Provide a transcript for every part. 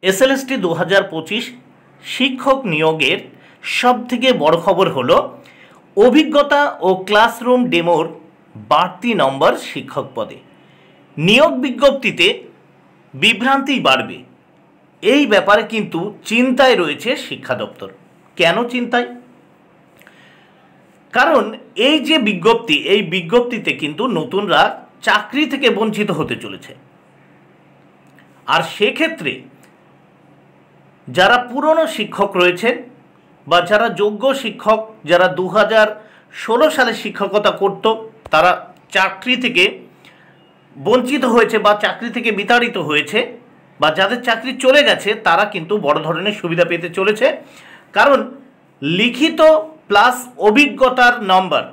SLST 2025 শিক্ষক নিয়োগের সবথেকে বড় খবর হলো অভিজ্ঞতা ও ক্লাসরুম ডেমোর বাড়তি নম্বর শিক্ষক পদে। নিয়োগ বিজ্ঞপ্তিতে বিভ্রান্তি বাড়বে, এই ব্যাপারে কিন্তু চিন্তায় রয়েছে শিক্ষা দপ্তর। কেন চিন্তায়? কারণ এই যে বিজ্ঞপ্তি, এই বিজ্ঞপ্তিতে কিন্তু নতুনরা চাকরি থেকে বঞ্চিত হতে চলেছে। আর সেক্ষেত্রে যারা পুরনো শিক্ষক রয়েছেন বা যারা যোগ্য শিক্ষক, যারা 2016 সালে শিক্ষকতা করত, তারা চাকরি থেকে বঞ্চিত হয়েছে বা চাকরি থেকে বিতাড়িত হয়েছে, বা যাদের চাকরি চলে গেছে, তারা কিন্তু বড় ধরনের সুবিধা পেতে চলেছে। কারণ লিখিত প্লাস অভিজ্ঞতার নম্বর,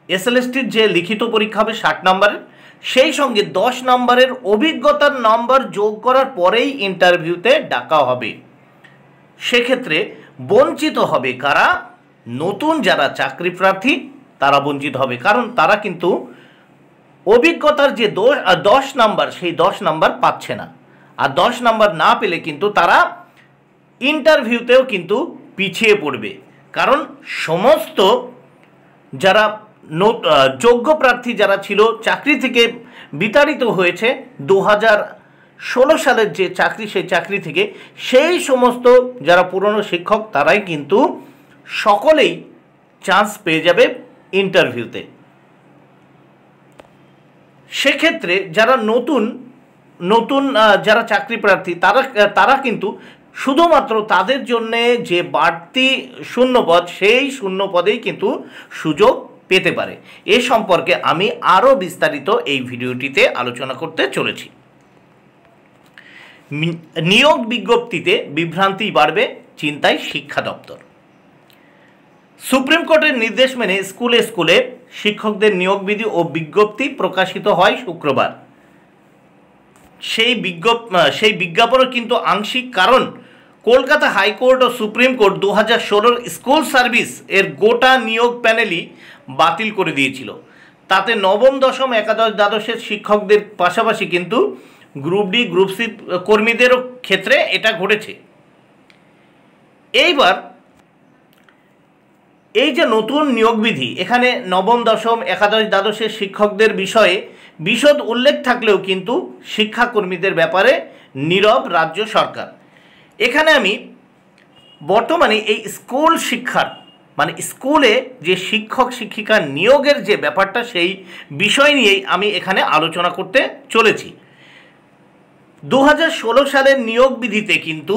এসএলএসটির যে লিখিত পরীক্ষা হবে 60 নম্বরের, সেই সঙ্গে 10 নম্বরের অভিজ্ঞতার নম্বর যোগ করার পরেই ইন্টারভিউতে ডাকা হবে। সেক্ষেত্রে বঞ্চিত হবে কারা? নতুন যারা চাকরি প্রার্থী তারা বঞ্চিত হবে, কারণ তারা কিন্তু অভিজ্ঞতার যে 10 নাম্বার, সেই 10 নাম্বার পাচ্ছে না। আর 10 নাম্বার না পেলে কিন্তু তারা ইন্টারভিউতেও কিন্তু পিছিয়ে পড়বে। কারণ সমস্ত যারা যোগ্য প্রার্থী যারা ছিল, চাকরি থেকে বিতাড়িত হয়েছে 2016 সালের যে চাকরি, সেই চাকরি থেকে, সেই সমস্ত যারা পুরনো শিক্ষক তারাই কিন্তু সকলেই চান্স পেয়ে যাবে ইন্টারভিউতে। সেক্ষেত্রে যারা নতুন যারা চাকরি প্রার্থী তারা কিন্তু শুধুমাত্র তাদের জন্যে যে বাড়তি শূন্যপদ, সেই শূন্যপদেই কিন্তু সুযোগ পেতে পারে। এ সম্পর্কে আমি আরও বিস্তারিত এই ভিডিওটিতে আলোচনা করতে চলেছি। নিয়োগ বিজ্ঞপ্তিতে বিভ্রান্তি বাড়বে, চিন্তায় শিক্ষা দপ্তর। সুপ্রিম কোর্টের নির্দেশ মেনে স্কুলে স্কুলে শিক্ষকদের নিয়োগ বিধি ও বিজ্ঞপ্তি প্রকাশিত হয় শুক্রবার। সেই বিজ্ঞাপনও কিন্তু আংশিক, কারণ কলকাতা হাইকোর্ট ও সুপ্রিম কোর্ট 2016 স্কুল সার্ভিস এর গোটা নিয়োগ প্যানেলই বাতিল করে দিয়েছিল। তাতে নবম, দশম, একাদশ, দ্বাদশের শিক্ষকদের পাশাপাশি কিন্তু গ্রুপ ডি, গ্রুপ সি কর্মীদেরও ক্ষেত্রে এটা ঘটেছে। এইবার এই যে নতুন নিয়োগ বিধি, এখানে নবম, দশম, একাদশ, দ্বাদশের শিক্ষকদের বিষয়ে বিশদ উল্লেখ থাকলেও কিন্তু শিক্ষাকর্মীদের ব্যাপারে নীরব রাজ্য সরকার। এখানে আমি বর্তমানে এই স্কুল শিক্ষার, মানে স্কুলে যে শিক্ষক শিক্ষিকা নিয়োগের যে ব্যাপারটা, সেই বিষয় নিয়েই আমি এখানে আলোচনা করতে চলেছি। 2016 সালের নিয়োগ বিধিতে কিন্তু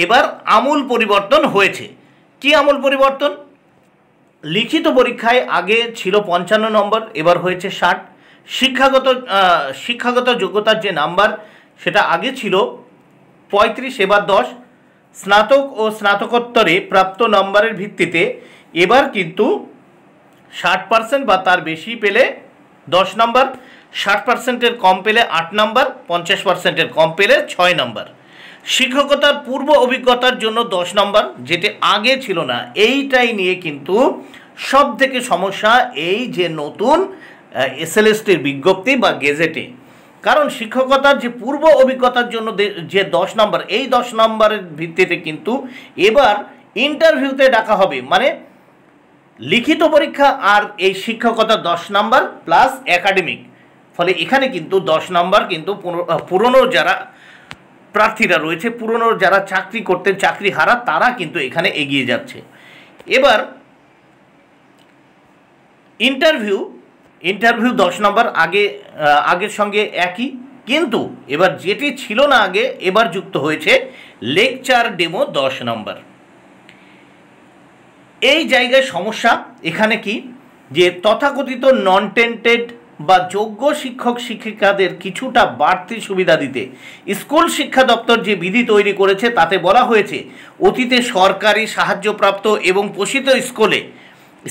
এবার আমূল পরিবর্তন হয়েছে। কি আমূল পরিবর্তন? লিখিত পরীক্ষায় আগে ছিল 55 নম্বর, এবার হয়েছে 60। শিক্ষাগত যোগ্যতার যে নাম্বার, সেটা আগে ছিল 35, এবার 10। স্নাতক ও স্নাতকোত্তরে প্রাপ্ত নম্বরের ভিত্তিতে এবার কিন্তু 60% বা তার বেশি পেলে 10 নম্বর, 60%-এর কম পেলে 8 নম্বর, 50%-এর কম পেলে 6 নম্বর। শিক্ষকতার পূর্ব অভিজ্ঞতার জন্য 10 নম্বর, যেটা আগে ছিল না। এইটাই নিয়ে কিন্তু সব থেকে সমস্যা, এই যে নতুন এসএলএসটির বিজ্ঞপ্তি বা গেজেটে। কারণ শিক্ষকতার যে পূর্ব অভিজ্ঞতার জন্য যে 10 নম্বর, এই 10 নম্বরের ভিত্তিতে কিন্তু এবার ইন্টারভিউতে ডাকা হবে। মানে লিখিত পরীক্ষা আর এই শিক্ষকতা 10 নম্বর প্লাস একাডেমিক, ফলে এখানে কিন্তু 10 নম্বর কিন্তু পুরনো যারা প্রার্থীরা রয়েছে, পুরনো যারা চাকরি করতেন, চাকরি হারা, তারা কিন্তু এখানে এগিয়ে যাচ্ছে। এবার ইন্টারভিউ 10 নম্বর, আগের সঙ্গে একই, কিন্তু এবার যেটি ছিল না আগে, এবার যুক্ত হয়েছে লেকচার ডেমো 10 নম্বর। এই জায়গায় সমস্যা এখানে কি, যে তথাকথিত নন টেন্টেড বা যোগ্য শিক্ষক শিক্ষিকাদের কিছুটা বাড়তি সুবিধা দিতে স্কুল শিক্ষা দপ্তর যে বিধি তৈরি করেছে, তাতে বলা হয়েছে অতীতে সরকারি সাহায্যপ্রাপ্ত এবং পোষিত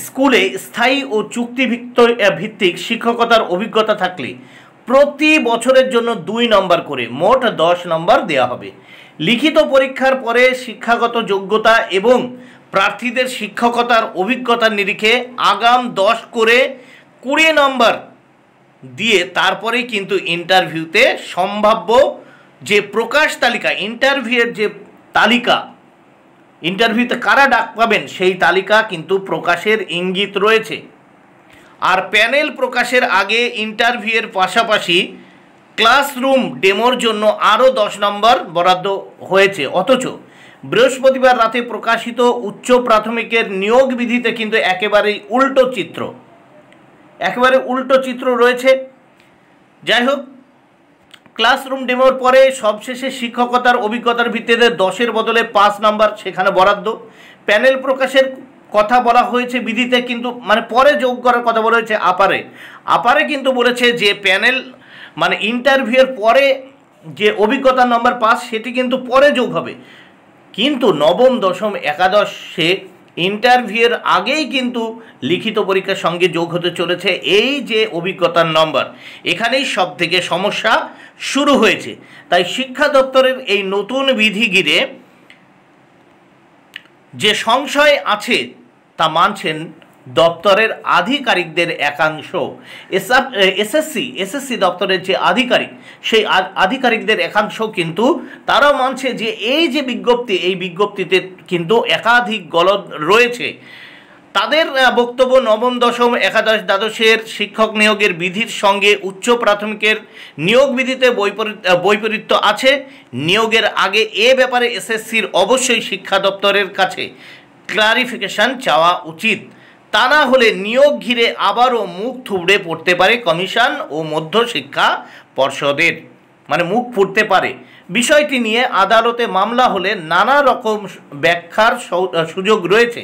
স্কুলে স্থায়ী ও চুক্তিভিত্তিক শিক্ষকতার অভিজ্ঞতা থাকলে প্রতি বছরের জন্য 2 নম্বর করে মোট 10 নম্বর দেওয়া হবে। লিখিত পরীক্ষার পরে শিক্ষাগত যোগ্যতা এবং প্রার্থীদের শিক্ষকতার অভিজ্ঞতার নিরিখে আগাম 10 করে 20 নম্বর দিয়ে তারপরেই কিন্তু ইন্টারভিউতে সম্ভাব্য যে প্রকাশ তালিকা, ইন্টারভিউয়ের যে তালিকা, ইন্টারভিউতে কারা ডাক পাবেন সেই তালিকা কিন্তু প্রকাশের ইঙ্গিত রয়েছে। আর প্যানেল প্রকাশের আগে ইন্টারভিউয়ের পাশাপাশি ক্লাসরুম ডেমোর জন্য আরও 10 নম্বর বরাদ্দ হয়েছে। অথচ বৃহস্পতিবার রাতে প্রকাশিত উচ্চ প্রাথমিকের নিয়োগ বিধিতে কিন্তু একেবারেই উল্টো চিত্র রয়েছে। যাই হোক, ক্লাসরুম ডেমোর পরে সবশেষে শিক্ষকতার অভিজ্ঞতার ভিত্তিতে 10-এর বদলে 5 নম্বর সেখানে বরাদ্দ। প্যানেল প্রকাশের কথা বলা হয়েছে বিধিতে, কিন্তু মানে পরে যোগ করার কথা বলা হয়েছে আপারে কিন্তু বলেছে যে প্যানেল মানে ইন্টারভিউয়ের পরে যে অভিজ্ঞতার নম্বর 5 সেটি কিন্তু পরে যোগ হবে। কিন্তু নবম, দশম, একাদশে ইন্টারভিউয়ের আগেই কিন্তু লিখিত পরীক্ষার সঙ্গে যোগ হতে চলেছে এই যে অভিজ্ঞতার নম্বর। এখানেই সব থেকে সমস্যা শুরু হয়েছে। তাই শিক্ষা দপ্তরের এই নতুন বিধি ঘিরে যে সংশয় আছে তা মানছেন দপ্তরের আধিকারিকদের একাংশ। এসএসসি দপ্তরের যে আধিকারিক, সেই আধিকারিকদের একাংশ কিন্তু তারাও মানছে যে এই যে বিজ্ঞপ্তি, এই বিজ্ঞপ্তিতে কিন্তু একাধিক গলদ রয়েছে। তাদের বক্তব্য, নবম, দশম, একাদশ, দ্বাদশের শিক্ষক নিয়োগের বিধির সঙ্গে উচ্চ প্রাথমিকের নিয়োগ বিধিতে বৈপরীত্য আছে। নিয়োগের আগে এ ব্যাপারে এসএসসির অবশ্যই শিক্ষা দপ্তরের কাছে ক্লারিফিকেশন চাওয়া উচিত। তা না হলে নিয়োগ ঘিরে আবারও মুখ থুবড়ে পড়তে পারে কমিশন ও মধ্যশিক্ষা পর্ষদের, মানে মুখ ফুটতে পারে। বিষয়টি নিয়ে আদালতে মামলা হলে নানা রকম ব্যাখ্যার সুযোগ রয়েছে।